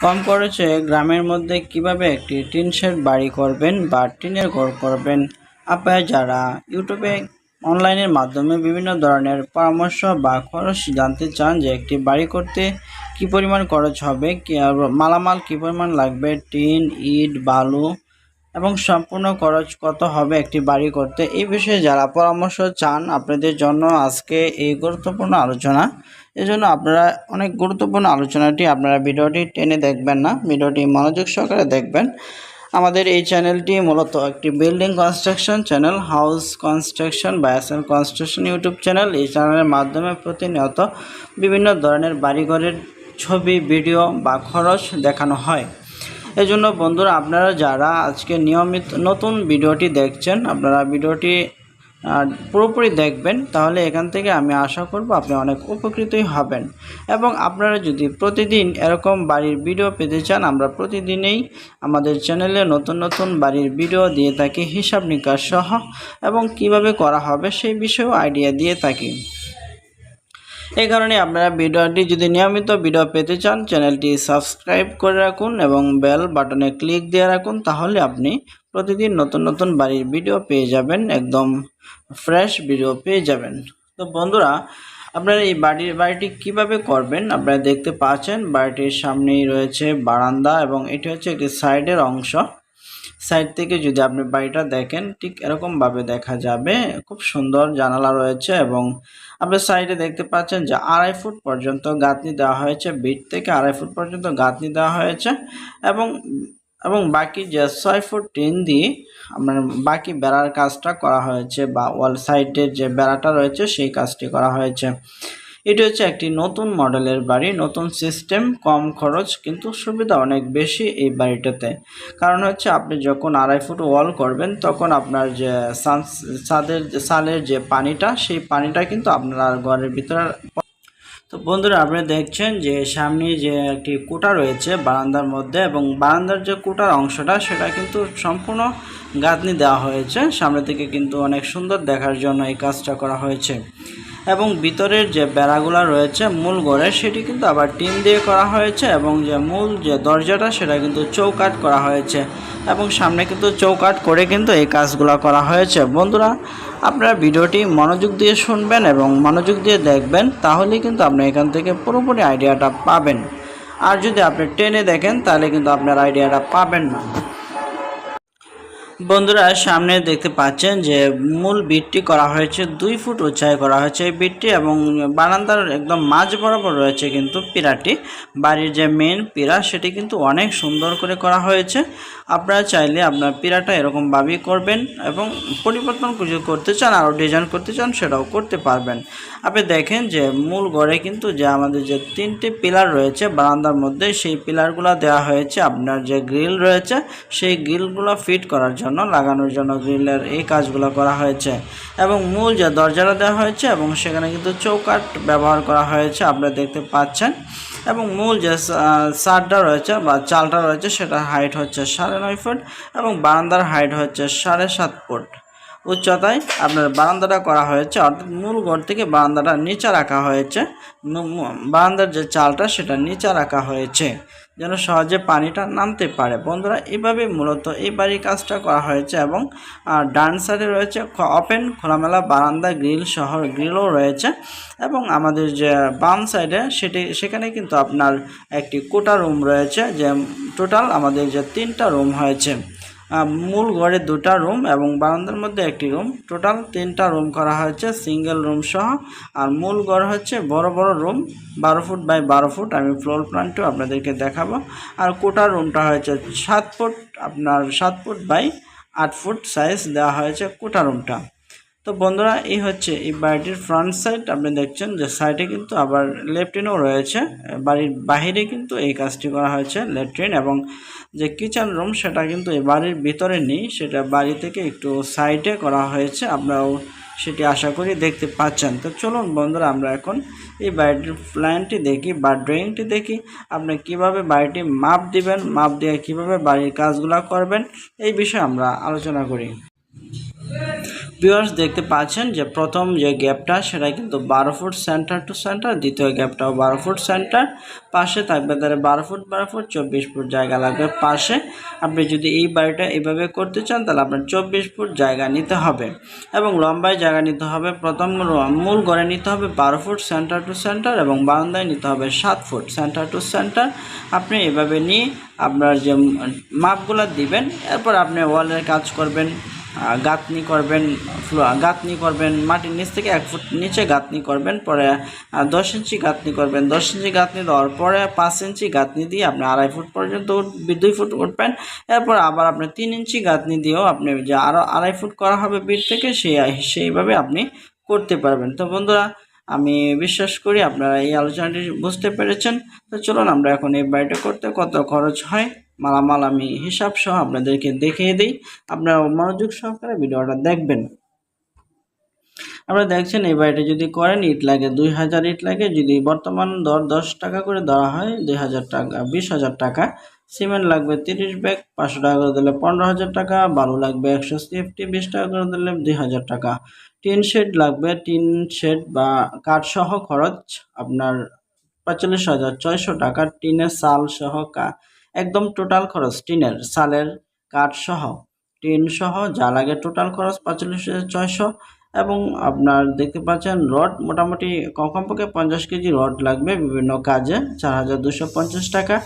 কম খরচে গ্রামের মধ্যে কিভাবে একটি টিন শেড বাড়ি করবেন বা টিনের ঘর করবেন। আপনারা যারা ইউটিউবে অনলাইনের মাধ্যমে বিভিন্ন ধরনের পরামর্শ বা খরচ জানতে চান যে একটি বাড়ি করতে কি পরিমাণ খরচ হবে, কি আর মালামাল কি পরিমাণ লাগবে, টিন, ইট, বালু এবং সম্পূর্ণ খরচ কত হবে একটি বাড়ি করতে, এই বিষয়ে যারা পরামর্শ চান আপনাদের জন্য আজকে এই গুরুত্বপূর্ণ আলোচনা। এজন্য আপনারা অনেক গুরুত্বপূর্ণ আলোচনাটি আপনারা ভিডিওটি টেনে দেখবেন না, ভিডিওটি মনোযোগ সহকারে দেখবেন। আমাদের এই চ্যানেলটি মূলত একটি building construction channel, house construction বা এসএল কনস্ট্রাকশন ইউটিউব চ্যানেল। এই চ্যানেলের মাধ্যমে প্রতিনিয়ত বিভিন্ন ধরনের বাড়িঘরের ছবি, ভিডিও বা খরচ দেখানো হয়। এজন্য বন্ধুরা, আপনারা যারা আজকে নিয়মিত নতুন ভিডিওটি দেখছেন, আপনারা ভিডিওটি পুরোপুরি দেখবেন, তাহলে এখান থেকে আমি আশা করব আপনি অনেক উপকৃতই হবেন। এবং আপনারা যদি প্রতিদিন এরকম বাড়ির ভিডিও পেতে চান, আমরা প্রতিদিনই আমাদের চ্যানেলে নতুন নতুন বাড়ির ভিডিও দিয়ে থাকি, হিসাব নিকাশ সহ, এবং কিভাবে করা হবে সেই বিষয়েও আইডিয়া দিয়ে থাকি। এই কারণে আপনারা ভিডিওটি যদি নিয়মিত ভিডিও পেতে চান, চ্যানেলটি সাবস্ক্রাইব করে রাখুন এবং বেল বাটনে ক্লিক দিয়ে রাখুন, তাহলে আপনি প্রতিদিন নতুন নতুন বাড়ির ভিডিও পেয়ে যাবেন, একদম ফ্রেশ ভিডিও পেয়ে যাবেন। তো বন্ধুরা, আপনারা এই বাড়িটি কিভাবে করবেন আপনারা দেখতে পাচ্ছেন। বাড়িটির সামনেই রয়েছে বারান্দা এবং এটি হচ্ছে একটি সাইডের অংশ। সাইড থেকে যদি আপনি বাড়িটা দেখেন, ঠিক এরকমভাবে দেখা যাবে। খুব সুন্দর জানালা রয়েছে এবং আপনি সাইডে দেখতে পাচ্ছেন যে 2.5 ফুট পর্যন্ত গাঁথনি দেওয়া হয়েছে, বিট থেকে 2.5 ফুট পর্যন্ত গাঁথনি দেওয়া হয়েছে এবং এবং বাকি যে 6 ফুট টিন দিয়ে আপনার বাকি বেড়ার কাজটা করা হয়েছে, বা ওয়াল সাইডের যে বেড়াটা রয়েছে সেই কাজটি করা হয়েছে। এটি হচ্ছে একটি নতুন মডেলের বাড়ি, নতুন সিস্টেম, কম খরচ, কিন্তু সুবিধা অনেক বেশি এই বাড়িটাতে। কারণ হচ্ছে আপনি যখন 2.5 ফুট ওয়াল করবেন, তখন আপনার যে সালের যে পানিটা, সেই পানিটা কিন্তু আপনার ঘরের ভিতরে। তো বন্ধুরা, আপনারা দেখছেন যে সামনে যে একটি কোটা রয়েছে বারান্দার মধ্যে, এবং বারান্দার যে কোটার অংশটা সেটা কিন্তু সম্পূর্ণ গাঁথনি দেওয়া হয়েছে। সামনে থেকে কিন্তু অনেক সুন্দর দেখার জন্য এই কাজটা করা হয়েছে। এবং ভিতরের যে বেড়াগুলো রয়েছে মূল ঘরে, সেটি কিন্তু আবার টিন দিয়ে করা হয়েছে, এবং যে মূল যে দরজাটা সেটা কিন্তু চৌকাঠ করা হয়েছে, এবং সামনে কিন্তু চৌকাঠ করে কিন্তু এই কাজগুলো করা হয়েছে। বন্ধুরা, আপনারা ভিডিওটি মনোযোগ দিয়ে শুনবেন এবং মনোযোগ দিয়ে দেখবেন, তাহলেই কিন্তু আপনি এখান থেকে পুরোপুরি আইডিয়াটা পাবেন। আর যদি আপনি টেনে দেখেন, তাহলে কিন্তু আপনার আইডিয়াটা পাবেন না। বন্ধুরা, সামনে দেখতে পাচ্ছেন যে মূল বিটটি করা হয়েছে 2 ফুট উচ্চায় করা হয়েছে এই বিটটি, এবং বারান্দার একদম মাঝ বরাবর রয়েছে কিন্তু পিরাটি। বাড়ির যে মেন পিরা, সেটি কিন্তু অনেক সুন্দর করে করা হয়েছে। আপনারা চাইলে আপনার পিরাটা এরকমভাবেই করবেন, এবং পরিবর্তন করতে চান, আরও ডিজাইন করতে চান, সেটাও করতে পারবেন। আপনি দেখেন যে মূল ঘরে কিন্তু যে আমাদের যে 3টে পিলার রয়েছে বারান্দার মধ্যে, সেই পিলারগুলো দেওয়া হয়েছে আপনার যে গ্রিল রয়েছে, সেই গ্রিলগুলো ফিট করার জন্য, লাগানোর জন্য গ্রিলের এই কাজগুলো করা হয়েছে। এবং মূল যে দরজাটা দেওয়া হয়েছে, এবং সেখানে কিন্তু চৌকাঠ ব্যবহার করা হয়েছে, আপনারা দেখতে পাচ্ছেন। এবং মূল যে ছাদটা রয়েছে বা চালটা রয়েছে, সেটার হাইট হচ্ছে 9.5 ফুট, এবং বারান্দার হাইট হচ্ছে 7.5 ফুট উচ্চতায় আপনার বারান্দাটা করা হয়েছে। অর্থাৎ মূল ঘর থেকে বারান্দাটা নিচে রাখা হয়েছে, বারান্দার যে চালটা সেটা নিচে রাখা হয়েছে, যেন সহজে পানিটা নামতে পারে। বন্ধুরা, এইভাবে মূলত এই বাড়ির কাজটা করা হয়েছে। এবং ডান সাইডে রয়েছে ওপেন খোলামেলা বারান্দা, গ্রিল সহ গ্রিলও রয়েছে। এবং আমাদের যে বাম সাইডে সেখানে কিন্তু আপনার একটি কোটা রুম রয়েছে, যে টোটাল আমাদের যে 3টা রুম হয়েছে। মূল ঘরে 2টা রুম এবং বারান্দার মধ্যে একটি রুম, টোটাল 3টা রুম করা হয়েছে সিঙ্গেল রুম সহ। আর মূল ঘর হচ্ছে বড় বড় রুম, 12 ফুট বাই 12 ফুট। আমি ফ্লোর প্ল্যানটিও আপনাদেরকে দেখাবো। আর কোটার রুমটা হয়েছে 7 ফুট, আপনার 7 ফুট বাই 8 ফুট সাইজ দেওয়া হয়েছে কোটা রুমটা। তো বন্ধুরা, এই হচ্ছে এই বাড়িটির ফ্রন্ট সাইড। আপনি দেখছেন যে সাইডে কিন্তু আবার ল্যাট্রিনও রয়েছে। বাড়ির বাহিরে কিন্তু এই কাজটি করা হয়েছে, ল্যাট্রিন। এবং যে কিচেন রুম, সেটা কিন্তু এই বাড়ির ভিতরে নেই, সেটা বাড়ি থেকে একটু সাইডে করা হয়েছে। আপনারাও সেটি আশা করি দেখতে পাচ্ছেন। তো চলুন বন্ধুরা, আমরা এখন এই বাড়িটির প্ল্যানটি দেখি বা ড্রয়িংটি দেখি। আপনি কিভাবে বাড়িটি মাপ দিবেন, মাপ দিয়ে কিভাবে বাড়ির কাজগুলো করবেন, এই বিষয়ে আমরা আলোচনা করি। ভিউয়ার্স দেখতে পাচ্ছেন যে প্রথম যে গ্যাপটা সেটা কিন্তু 12 ফুট সেন্টার টু সেন্টার, দ্বিতীয় গ্যাপটাও 12 ফুট সেন্টার, পাশে থাকবে তাহলে 12 ফুট 24 ফুট জায়গা লাগবে পাশে। আপনি যদি এই বাড়িটা এইভাবে করতে চান তাহলে আপনার 24 ফুট জায়গা নিতে হবে এবং লম্বায় জায়গা নিতে হবে। প্রথম মূল ঘরে নিতে হবে 12 ফুট সেন্টার টু সেন্টার এবং বারান্দায় নিতে হবে 7 ফুট সেন্টার টু সেন্টার। আপনি এভাবে নিয়ে আপনার যে মাপগুলো দিবেন, এরপর আপনি ওয়ালের কাজ করবেন, গাঁথনি করবেন মাটির নিচ থেকে 1 ফুট নিচে গাঁথনি করবেন, পরে 10 ইঞ্চি গাঁথনি করবেন। 10 ইঞ্চি গাঁথনি দেওয়ার পরে 5 ইঞ্চি গাঁথনি দিয়ে আপনি 2.5 ফুট পর্যন্ত 2 ফুট উঠবেন। এরপর আবার আপনি 3 ইঞ্চি গাঁথনি দিয়েও আপনি যে আরও 2.5 ফুট করা হবে বিট থেকে সেইভাবে আপনি করতে পারবেন। তো বন্ধুরা, আমি বিশ্বাস করি আপনারা এই আলোচনাটি বুঝতে পেরেছেন। তো চলুন আমরা এখন এই বাড়িটা করতে কত খরচ হয় মালামাল আমি হিসাব সহ আপনাদেরকে দেখিয়ে দিই, আপনারা মনোযোগ সহকারে ভিডিওটা দেখবেন। আপনারা দেখছেন এই বাড়িটা যদি করেন ইট লাগে 2000 ইট লাগে, যদি বর্তমান দর 10 টাকা করে ধরা হয় 2000 টাকা 20,000 টাকা। সিমেন্ট লাগবে 30 ব্যাগ, 500 টাকা করে দিলে 15,000 টাকা। বালু লাগবে 100 CFT, 20 টাকা করে দিলে 2000 টাকা। টিন শেড লাগবে, টিন শেড বা কাঠ সহ খরচ আপনার 45,600 টাকা। টিনের সাল সহ একদম টোটাল খরচ টিনের সালের কাঠ সহ টিন সহ যা লাগে টোটাল খরচ 45,600। এবং আপনার দেখতে পাচ্ছেন রড মোটামুটি কমপক্ষে 50 কেজি রড লাগবে বিভিন্ন কাজে, 4,250 টাকা।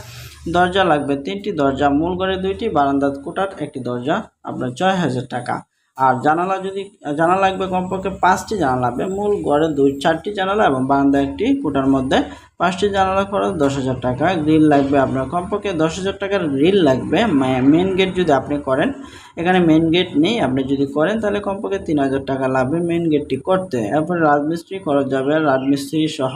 দরজা লাগবে 3টি দরজা, মূল ঘরে 2টি, বারান্দা কোটার 1টি দরজা, আপনার 6,000 টাকা। আর জানালা জানালা লাগবে কমপক্ষে 5টি জানালা লাগবে, মূল ঘরে 4টি জানালা এবং বারান্দা 1টি, কোটার মধ্যে 5টি জানালা খরচ 10,000 টাকা। গ্রিল লাগবে আপনার কমপক্ষে 10,000 টাকার গ্রিল লাগবে। মেন গেট যদি আপনি করেন, এখানে মেন গেট নেই, আপনি যদি করেন তাহলে কমপক্ষে 3,000 টাকা লাগবে মেন গেটটি করতে। এরপরে রাজমিস্ত্রি খরচ যাবে, রাজমিস্ত্রি সহ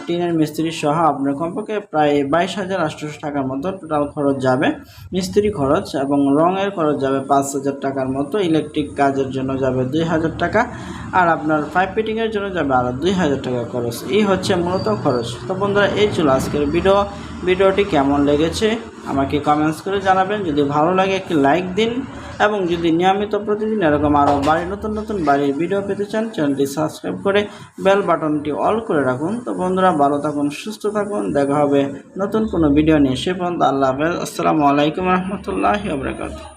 টিনের মিস্ত্রি সহ আপনার কমপক্ষে প্রায় 22,800 টাকার মতো টোটাল খরচ যাবে মিস্ত্রি খরচ। এবং রঙের খরচ যাবে 5,000 টাকার মতো, ইলেকট্রিক কাজের জন্য যাবে 2,000 টাকা, আর আপনার পাইপ ফিটিংয়ের জন্য যাবে আরও 2,000 টাকা খরচ। এই হচ্ছে মূলত খরচ। তো বন্ধুরা, এই ছিল আজকের ভিডিওটি কেমন লেগেছে আমাকে কমেন্টস করে জানাবেন। যদি ভালো লাগে একটি লাইক দিন এবং যদি নিয়মিত প্রতিদিন এরকম আরও নতুন বাড়ির ভিডিও পেতে চান চ্যানেলটি সাবস্ক্রাইব করে বেল বাটনটি অল করে রাখুন। তো বন্ধুরা, ভালো থাকুন, সুস্থ থাকুন, দেখা হবে নতুন কোনো ভিডিও নিয়ে। সে পর্যন্ত আল্লাহ হাফেজ। আসসালামু আলাইকুম রহমতুল্লাহি ওয়া বারাকাতুহু।